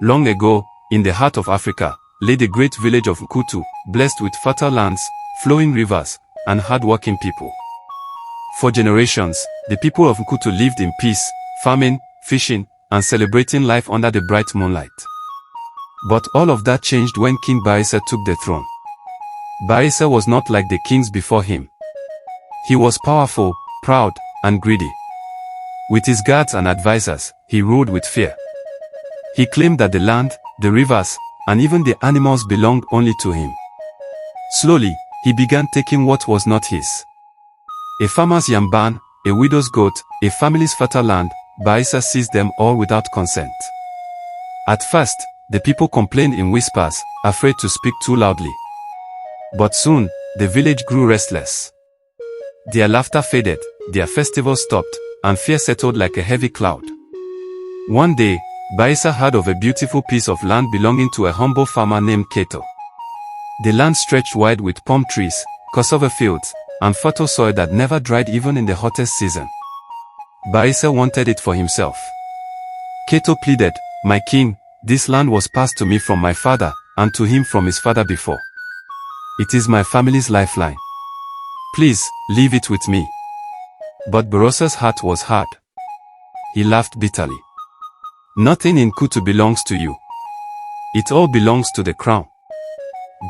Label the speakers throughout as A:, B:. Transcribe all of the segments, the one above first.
A: Long ago, in the heart of Africa, lay the great village of Nkutu, blessed with fertile lands, flowing rivers, and hard-working people. For generations, the people of Nkutu lived in peace, farming, fishing, and celebrating life under the bright moonlight. But all of that changed when King Barisa took the throne. Barisa was not like the kings before him. He was powerful, proud, and greedy. With his guards and advisors, he ruled with fear. He claimed that the land, the rivers, and even the animals belonged only to him. Slowly, he began taking what was not his. A farmer's yam barn, a widow's goat, a family's fertile land, Barisa seized them all without consent. At first, the people complained in whispers, afraid to speak too loudly. But soon, the village grew restless. Their laughter faded, their festivals stopped, and fear settled like a heavy cloud. One day, Barisa heard of a beautiful piece of land belonging to a humble farmer named Keto. The land stretched wide with palm trees, cassava fields, and fertile soil that never dried even in the hottest season. Barisa wanted it for himself. Keto pleaded, "My king, this land was passed to me from my father, and to him from his father before. It is my family's lifeline. Please, leave it with me." But Barisa's heart was hard. He laughed bitterly. "Nothing in Kutu belongs to you. It all belongs to the crown.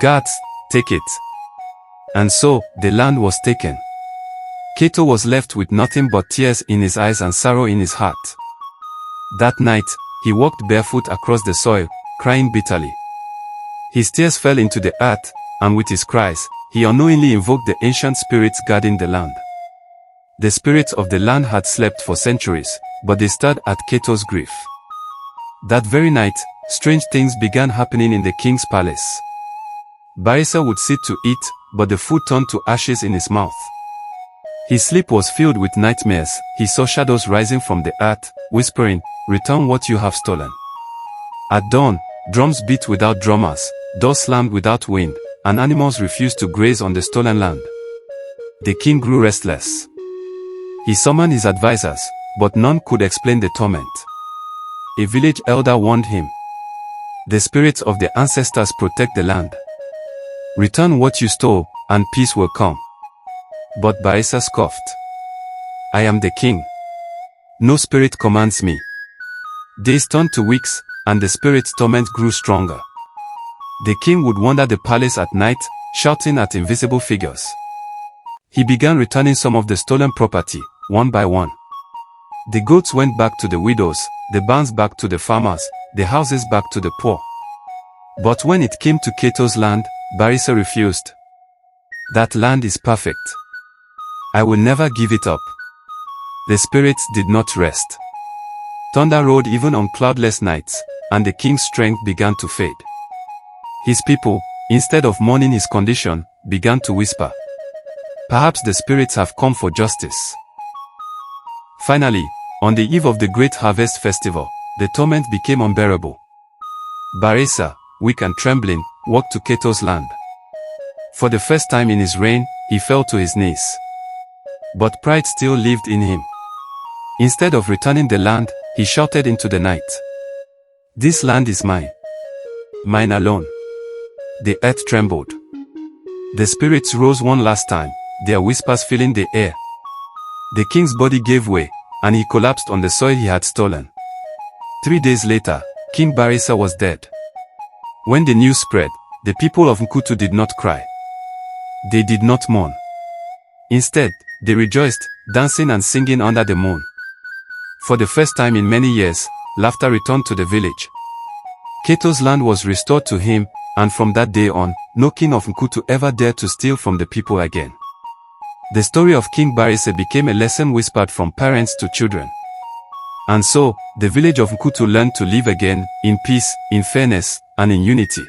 A: Guards, take it." And so, the land was taken. Keto was left with nothing but tears in his eyes and sorrow in his heart. That night, he walked barefoot across the soil, crying bitterly. His tears fell into the earth, and with his cries, he unknowingly invoked the ancient spirits guarding the land. The spirits of the land had slept for centuries, but they stirred at Keto's grief. That very night, strange things began happening in the king's palace. Barisa would sit to eat, but the food turned to ashes in his mouth. His sleep was filled with nightmares. He saw shadows rising from the earth, whispering, "Return what you have stolen." At dawn, drums beat without drummers, doors slammed without wind, and animals refused to graze on the stolen land. The king grew restless. He summoned his advisors, but none could explain the torment. A village elder warned him. "The spirits of the ancestors protect the land. Return what you stole, and peace will come." But Barisa scoffed. "I am the king. No spirit commands me." Days turned to weeks, and the spirit's torment grew stronger. The king would wander the palace at night, shouting at invisible figures. He began returning some of the stolen property, one by one. The goats went back to the widows, the barns back to the farmers, the houses back to the poor. But when it came to Keto's land, Barisa refused. "That land is perfect. I will never give it up." The spirits did not rest. Thunder rolled even on cloudless nights, and the king's strength began to fade. His people, instead of mourning his condition, began to whisper, "Perhaps the spirits have come for justice." Finally, on the eve of the great harvest festival, the torment became unbearable. Barisa, weak and trembling, walked to Keto's land. For the first time in his reign, he fell to his knees. But pride still lived in him. Instead of returning the land, he shouted into the night, "This land is mine. Mine alone." The earth trembled. The spirits rose one last time, their whispers filling the air. The king's body gave way, and he collapsed on the soil he had stolen. 3 days later, King Barisa was dead. When the news spread, the people of Nkutu did not cry. They did not mourn. Instead, they rejoiced, dancing and singing under the moon. For the first time in many years, laughter returned to the village. Keto's land was restored to him, and from that day on, no king of Nkutu ever dared to steal from the people again. The story of King Barisa became a lesson whispered from parents to children. And so, the village of Nkutu learned to live again, in peace, in fairness, and in unity.